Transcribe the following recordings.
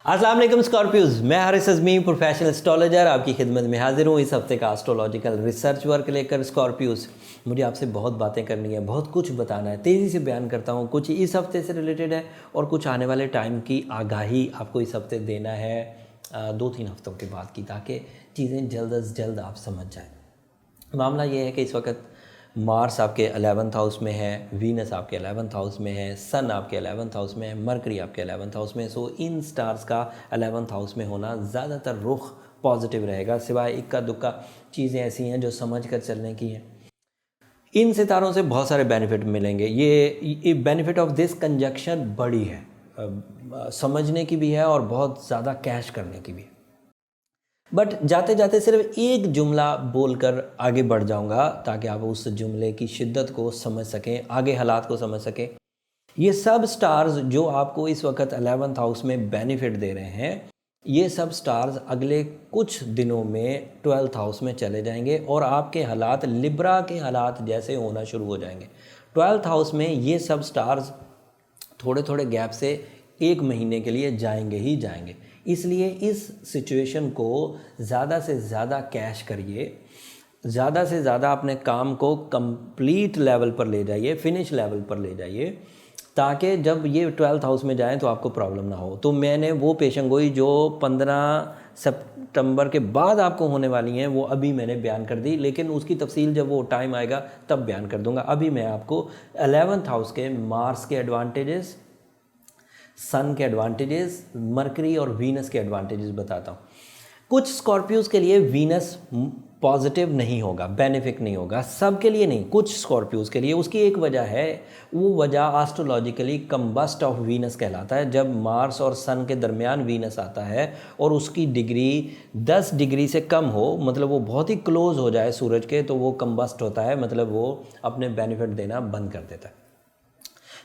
अस्सलाम वालेकुम स्कॉर्पियोज, मैं हारिस अज़मी प्रोफेशनल एस्ट्रोलॉजर आपकी खिदमत में हाजिर हूँ इस हफ्ते का एस्ट्रोलॉजिकल रिसर्च वर्क लेकर। स्कॉर्पियोज, मुझे आपसे बहुत बातें करनी है, बहुत कुछ बताना है, तेज़ी से बयान करता हूँ। कुछ इस हफ्ते से रिलेटेड है और कुछ आने वाले टाइम की आगाही आपको इस हफ्ते देना है 2-3 हफ्तों के बाद की, ताकि चीज़ें जल्द अज जल्द आप समझ जाएँ। मामला ये है कि इस वक्त मार्स आपके 11th हाउस में है, वीनस आपके 11th हाउस में है, सन आपके 11th हाउस में है, मरकरी आपके 11th हाउस में है। सो इन स्टार्स का 11th हाउस में होना ज़्यादातर रुख पॉजिटिव रहेगा, सिवाय इक्का दुक्का चीज़ें ऐसी हैं जो समझ कर चलने की हैं। इन सितारों से बहुत सारे बेनिफिट मिलेंगे। ये बेनिफिट ऑफ दिस कंजक्शन बड़ी है, समझने की भी है और बहुत ज़्यादा कैश करने की भी है। बट जाते जाते सिर्फ एक जुमला बोलकर आगे बढ़ जाऊंगा ताकि आप उस जुमले की शिद्दत को समझ सकें, आगे हालात को समझ सकें। ये सब स्टार्स जो आपको इस वक्त 11th हाउस में बेनिफिट दे रहे हैं, ये सब स्टार्स अगले कुछ दिनों में 12th हाउस में चले जाएंगे और आपके हालात लिब्रा के हालात जैसे होना शुरू हो जाएंगे। 12th हाउस में ये सब स्टार्स थोड़े थोड़े गैप से 1 महीने के लिए जाएंगे ही जाएंगे। इसलिए इस सिचुएशन को ज़्यादा से ज़्यादा कैश करिए, ज़्यादा से ज़्यादा अपने काम को कंप्लीट लेवल पर ले जाइए, फिनिश लेवल पर ले जाइए, ताकि जब ये 12th हाउस में जाएं तो आपको प्रॉब्लम ना हो। तो मैंने वो पेशंगोई जो 15 सितंबर के बाद आपको होने वाली हैं वो अभी मैंने बयान कर दी, लेकिन उसकी तफसील जब वो टाइम आएगा तब बयान कर दूंगा। अभी मैं आपको 11th हाउस के मार्स के एडवांटेजेस, सन के एडवांटेजेस, मरकरी और वीनस के एडवांटेजेस बताता हूँ। कुछ स्कॉर्पियोज के लिए वीनस पॉजिटिव नहीं होगा, बेनिफिक नहीं होगा, सब के लिए नहीं, कुछ स्कॉर्पियोज के लिए। उसकी एक वजह है, वो वजह एस्ट्रोलॉजिकली कम्बस्ट ऑफ वीनस कहलाता है। जब मार्स और सन के दरमियान वीनस आता है और उसकी डिग्री 10 डिग्री से कम हो, मतलब वो बहुत ही क्लोज हो जाए सूरज के, तो वो कम्बस्ट होता है, मतलब वो अपने बेनिफिट देना बंद कर देता है।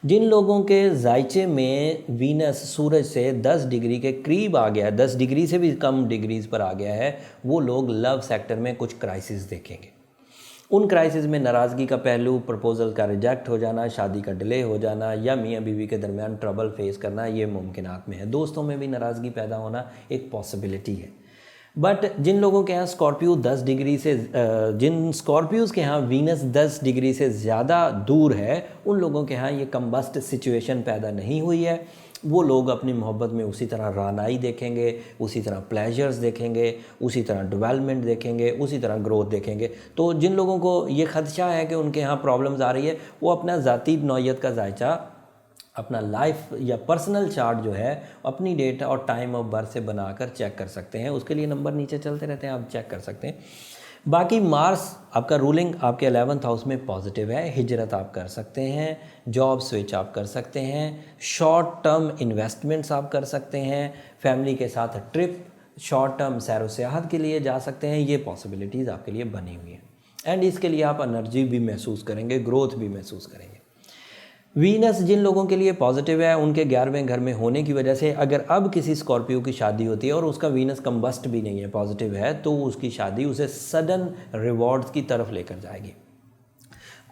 जिन लोगों के जायचे में वीनस सूरज से 10 डिग्री के करीब आ गया है, 10 डिग्री से भी कम डिग्रीज पर आ गया है, वो लोग लव सेक्टर में कुछ क्राइसिस देखेंगे। उन क्राइसिस में नाराज़गी का पहलू, प्रपोजल का रिजेक्ट हो जाना, शादी का डिले हो जाना या मियाँ बीवी के दरमियान ट्रबल फेस करना, ये मुमकिनात में है। दोस्तों में भी नाराज़गी पैदा होना एक पॉसिबिलिटी है। बट जिन लोगों के यहाँ स्कॉर्पियो 10 डिग्री से जिन स्कॉर्पियोज़ के यहाँ वीनस 10 डिग्री से ज़्यादा दूर है, उन लोगों के यहाँ ये कम्बस्ट सिचुएशन पैदा नहीं हुई है। वो लोग अपनी मोहब्बत में उसी तरह रानाई देखेंगे, उसी तरह प्लेजर्स देखेंगे, उसी तरह डेवलपमेंट देखेंगे, उसी तरह ग्रोथ देखेंगे। तो जिन लोगों को ये खदशा है कि उनके यहाँ प्रॉब्लम्स आ रही है, वो अपना ज़ाती नौयत का जायचा, अपना लाइफ या पर्सनल चार्ट जो है अपनी डेट और टाइम ऑफ बर्थ से बनाकर चेक कर सकते हैं। उसके लिए नंबर नीचे चलते रहते हैं, आप चेक कर सकते हैं। बाकी मार्स आपका रूलिंग आपके 11th हाउस में पॉजिटिव है, हिजरत आप कर सकते हैं, जॉब स्विच आप कर सकते हैं, शॉर्ट टर्म इन्वेस्टमेंट्स आप कर सकते हैं, फैमिली के साथ ट्रिप, शॉर्ट टर्म सैर व सियाहत के लिए जा सकते हैं। ये पॉसिबिलिटीज़ आपके लिए बनी हुई हैं एंड इसके लिए आप एनर्जी भी महसूस करेंगे, ग्रोथ भी महसूस करेंगे। वीनस जिन लोगों के लिए पॉजिटिव है, उनके 11वें घर में होने की वजह से अगर अब किसी स्कॉर्पियो की शादी होती है और उसका वीनस कम्बस्ट भी नहीं है, पॉजिटिव है, तो उसकी शादी उसे सडन रिवॉर्ड्स की तरफ लेकर जाएगी।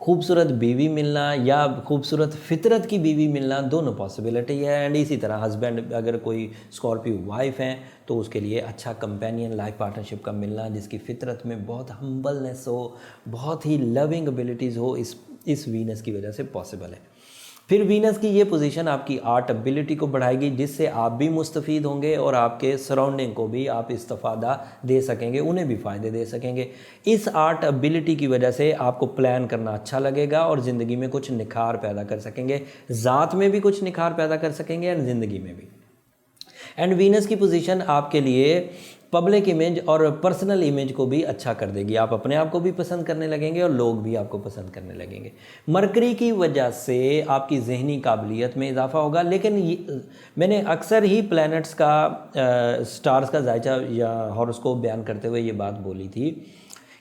खूबसूरत बीवी मिलना या खूबसूरत फितरत की बीवी मिलना, दोनों पॉसिबिलिटी है। एंड इसी तरह हस्बैंड, अगर कोई स्कॉर्पियो वाइफ हैं तो उसके लिए अच्छा कंपेनियन लाइफ पार्टनरशिप का मिलना जिसकी फितरत में बहुत हम्बलनेस हो, बहुत ही लविंग एबिलिटीज़ हो, इस वीनस की वजह से पॉसिबल है। फिर वीनस की ये पोजीशन आपकी आर्ट एबिलिटी को बढ़ाएगी, जिससे आप भी मुस्तफ़ीद होंगे और आपके सराउंडिंग को भी आप इस्तिफ़ादा दे सकेंगे, उन्हें भी फ़ायदे दे सकेंगे। इस आर्ट एबिलिटी की वजह से आपको प्लान करना अच्छा लगेगा और ज़िंदगी में कुछ निखार पैदा कर सकेंगे, ज़ात में भी कुछ निखार पैदा कर सकेंगे और ज़िंदगी में भी। एंड वीनस की पोजीशन आपके लिए पब्लिक इमेज और पर्सनल इमेज को भी अच्छा कर देगी। आप अपने आप को भी पसंद करने लगेंगे और लोग भी आपको पसंद करने लगेंगे। मरकरी की वजह से आपकी जहनी काबिलियत में इजाफा होगा। लेकिन मैंने अक्सर ही प्लैनेट्स का स्टार्स का जायचा या हॉरोस्कोप बयान करते हुए ये बात बोली थी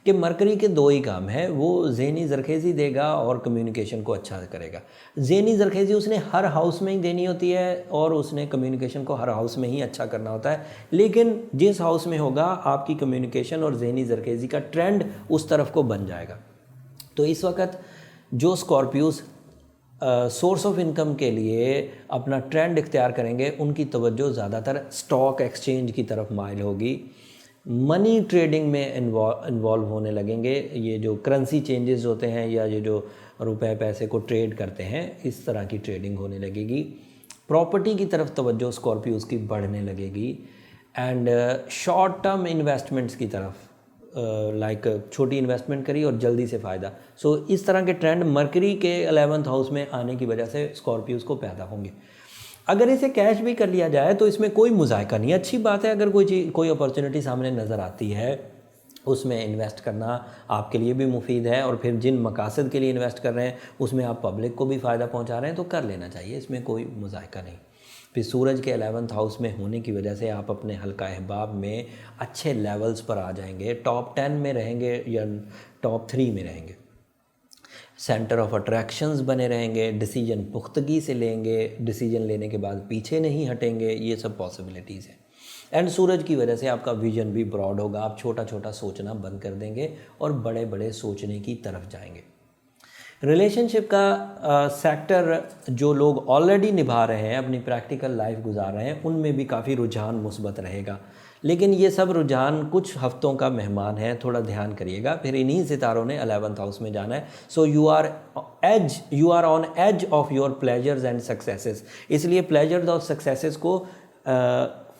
कि मरकरी के 2 ही काम है, वो ज़हनी ज़रखेज़ी देगा और कम्युनिकेशन को अच्छा करेगा। ज़हनी ज़रखेज़ी उसने हर हाउस में ही देनी होती है और उसने कम्युनिकेशन को हर हाउस में ही अच्छा करना होता है। लेकिन जिस हाउस में होगा आपकी कम्युनिकेशन और ज़हनी ज़रखेज़ी का ट्रेंड उस तरफ को बन जाएगा। तो इस वक्त जो स्कॉर्पियोज़ सोर्स ऑफ इनकम के लिए अपना ट्रेंड इख्तियार करेंगे, उनकी तवज्जो ज़्यादातर स्टॉक एक्सचेंज की तरफ माइल होगी, मनी ट्रेडिंग में इन्वॉल्व होने लगेंगे। ये जो करेंसी चेंजेस होते हैं या ये जो रुपए पैसे को ट्रेड करते हैं, इस तरह की ट्रेडिंग होने लगेगी। प्रॉपर्टी की तरफ तवज्जो स्कॉर्पियोज की बढ़ने लगेगी एंड शॉर्ट टर्म इन्वेस्टमेंट्स की तरफ लाइक छोटी इन्वेस्टमेंट करी और जल्दी से फ़ायदा। सो इस तरह के ट्रेंड मरकरी के 11th हाउस में आने की वजह से स्कॉर्पियोज को पैदा होंगे। अगर इसे कैश भी कर लिया जाए तो इसमें कोई मुज़ायका नहीं, अच्छी बात है। अगर कोई अपॉर्चुनिटी सामने नज़र आती है उसमें इन्वेस्ट करना आपके लिए भी मुफीद है, और फिर जिन मकासद के लिए इन्वेस्ट कर रहे हैं उसमें आप पब्लिक को भी फ़ायदा पहुंचा रहे हैं तो कर लेना चाहिए, इसमें कोई मुज़ायका नहीं। फिर सूरज के 11th हाउस में होने की वजह से आप अपने हल्का अहबाब में अच्छे लेवल्स पर आ जाएंगे, टॉप 10 में रहेंगे या टॉप 3 में रहेंगे, सेंटर ऑफ अट्रैक्शंस बने रहेंगे, डिसीजन पुख्तगी से लेंगे, डिसीजन लेने के बाद पीछे नहीं हटेंगे, ये सब पॉसिबिलिटीज़ हैं। एंड सूरज की वजह से आपका विजन भी ब्रॉड होगा, आप छोटा छोटा सोचना बंद कर देंगे और बड़े बड़े सोचने की तरफ जाएंगे। रिलेशनशिप का सेक्टर जो लोग ऑलरेडी निभा रहे हैं, अपनी प्रैक्टिकल लाइफ गुजार रहे हैं, उनमें भी काफ़ी रुझान मुस्बत रहेगा, लेकिन ये सब रुझान कुछ हफ्तों का मेहमान है, थोड़ा ध्यान करिएगा। फिर इन्हीं सितारों ने 11th हाउस में जाना है। So you are on edge of your pleasures and successes, इसलिए प्लेजर्स और सक्सेसेस को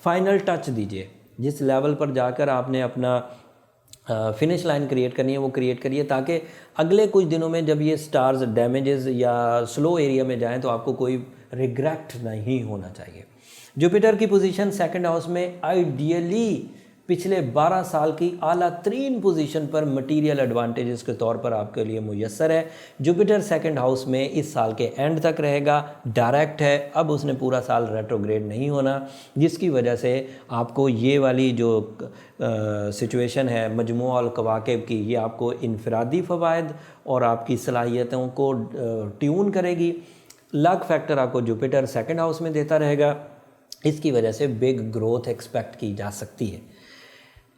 फाइनल टच दीजिए। जिस लेवल पर जाकर आपने अपना फिनिश लाइन क्रिएट करनी है वो क्रिएट करिए, ताकि अगले कुछ दिनों में जब ये स्टार्स डैमेजेस या स्लो एरिया में जाएं तो आपको कोई रिग्रेट नहीं होना चाहिए। जुपिटर की पोजीशन 2nd हाउस में आइडियली पिछले 12 साल की आला तरीन पोजीशन पर मटेरियल एडवांटेजेस के तौर पर आपके लिए मुयस्सर है। जुपिटर 2nd हाउस में इस साल के एंड तक रहेगा, डायरेक्ट है, अब उसने पूरा साल रेट्रोग्रेड नहीं होना, जिसकी वजह से आपको ये वाली जो सिचुएशन है मजमूआ अल कवाकिब की, ये आपको इनफरादी फ़वायद और आपकी सलाहियतों को ट्यून करेगी। लक फैक्टर आपको जुपिटर 2nd हाउस में देता रहेगा, इसकी वजह से बिग ग्रोथ एक्सपेक्ट की जा सकती है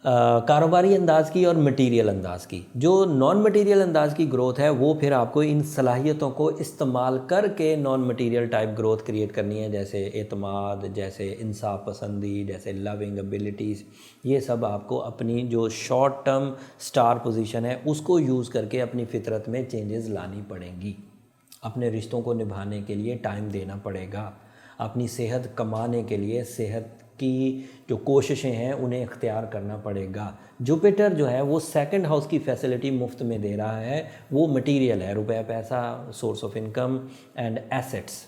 कारोबारी अंदाज की और मटेरियल अंदाज की। जो नॉन मटेरियल अंदाज की ग्रोथ है वो फिर आपको इन सलाहियतों को इस्तेमाल करके non material type growth create करनी है, जैसे एतमाद, जैसे इंसाफ पसंदी, जैसे लविंग एबिलिटीज़। ये सब आपको अपनी जो शॉर्ट टर्म स्टार पोजीशन है उसको यूज़ करके अपनी फितरत में चेंजेस लानी पड़ेंगी। अपने रिश्तों को निभाने के लिए टाइम देना पड़ेगा, अपनी सेहत कमाने के लिए सेहत की जो कोशिशें हैं उन्हें इख्तियार करना पड़ेगा। जुपिटर जो है वो 2nd हाउस की फैसिलिटी मुफ्त में दे रहा है, वो मटेरियल है, रुपया पैसा, source of income and assets.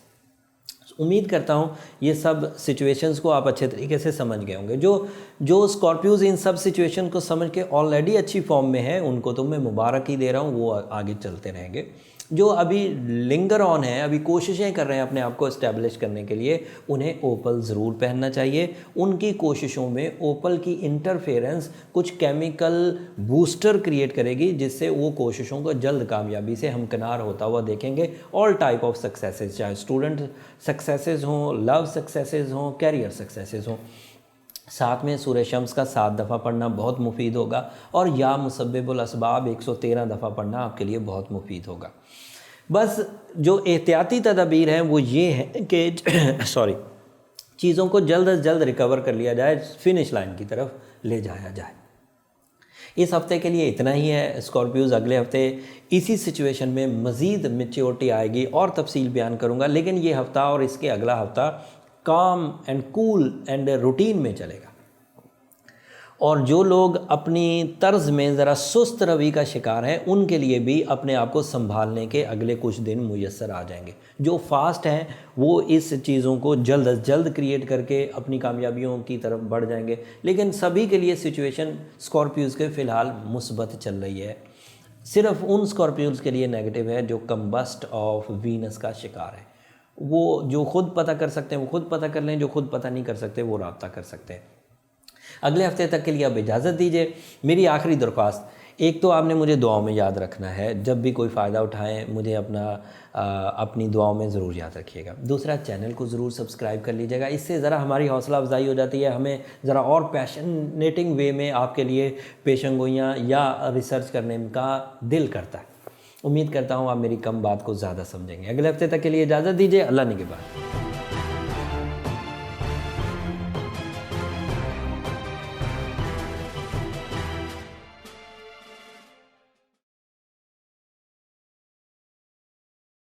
उम्मीद करता हूँ ये सब सिचुएशंस को आप अच्छे तरीके से समझ गए होंगे। जो स्कॉर्पियोज इन सब सिचुएशन को समझ के ऑलरेडी अच्छी फॉर्म में है उनको तो मैं मुबारक ही दे रहा हूँ, वो आगे चलते रहेंगे। जो अभी लिंगर ऑन है, अभी कोशिशें कर रहे हैं अपने आप को इस्टेब्लिश करने के लिए, उन्हें ओपल ज़रूर पहनना चाहिए। उनकी कोशिशों में ओपल की इंटरफेरेंस कुछ केमिकल बूस्टर क्रिएट करेगी, जिससे वो कोशिशों को जल्द कामयाबी से हमकिनार होता हुआ देखेंगे। ऑल टाइप ऑफ सक्सेसेस, चाहे स्टूडेंट सक्सेसेस हों, लव सक्सेसेस हों, कैरियर सक्सेसेस हों। साथ में सूरह शम्स का 7 दफ़ा पढ़ना बहुत मुफीद होगा, और या मुसब्बिबुल असबाब 113 दफ़ा पढ़ना आपके लिए बहुत मुफीद होगा। बस जो एहतियाती तदाबीर हैं वो ये हैं कि सॉरी, चीज़ों को जल्द अज जल्द रिकवर कर लिया जाए, फिनिश लाइन की तरफ ले जाया जाए। इस हफ्ते के लिए इतना ही है। स्कॉर्पियोज अगले हफ्ते इसी सिचुएशन में मज़ीद मैच्योरिटी आएगी और तफसील बयान करूँगा, लेकिन ये हफ़्ता और इसके अगला हफ़्ता काम एंड कूल एंड रूटीन में चलेगा। और जो लोग अपनी तर्ज में ज़रा सुस्त रवि का शिकार हैं उनके लिए भी अपने आप को संभालने के अगले कुछ दिन मुयस्सर आ जाएंगे। जो फास्ट हैं वो इस चीज़ों को जल्द अज जल्द क्रिएट करके अपनी कामयाबियों की तरफ बढ़ जाएंगे, लेकिन सभी के लिए सिचुएशन स्कॉर्पियोज़ के फ़िलहाल मुस्बत चल रही है। सिर्फ उन स्कॉर्पियोज़ के लिए नेगेटिव है जो कम्बस्ट ऑफ वीनस का शिकार है। वो जो खुद पता कर सकते हैं वो खुद पता कर लें, जो खुद पता नहीं कर सकते वो राब्ता कर सकते हैं। अगले हफ्ते तक के लिए अब इजाज़त दीजिए। मेरी आखिरी दरख्वास्त, एक तो आपने मुझे दुआओं में याद रखना है, जब भी कोई फ़ायदा उठाएं मुझे अपनी दुआओं में ज़रूर याद रखिएगा। दूसरा, चैनल को ज़रूर सब्सक्राइब कर लीजिएगा, इससे ज़रा हमारी हौसला अफजाई हो जाती है, हमें ज़रा और पैशनेटिंग वे में आपके लिए पेशंगोइयाँ या रिसर्च करने का दिल करता है। उम्मीद करता हूँ आप मेरी कम बात को ज़्यादा समझेंगे। अगले हफ्ते तक के लिए इजाज़त दीजिए। अल्लाह ने के बाद।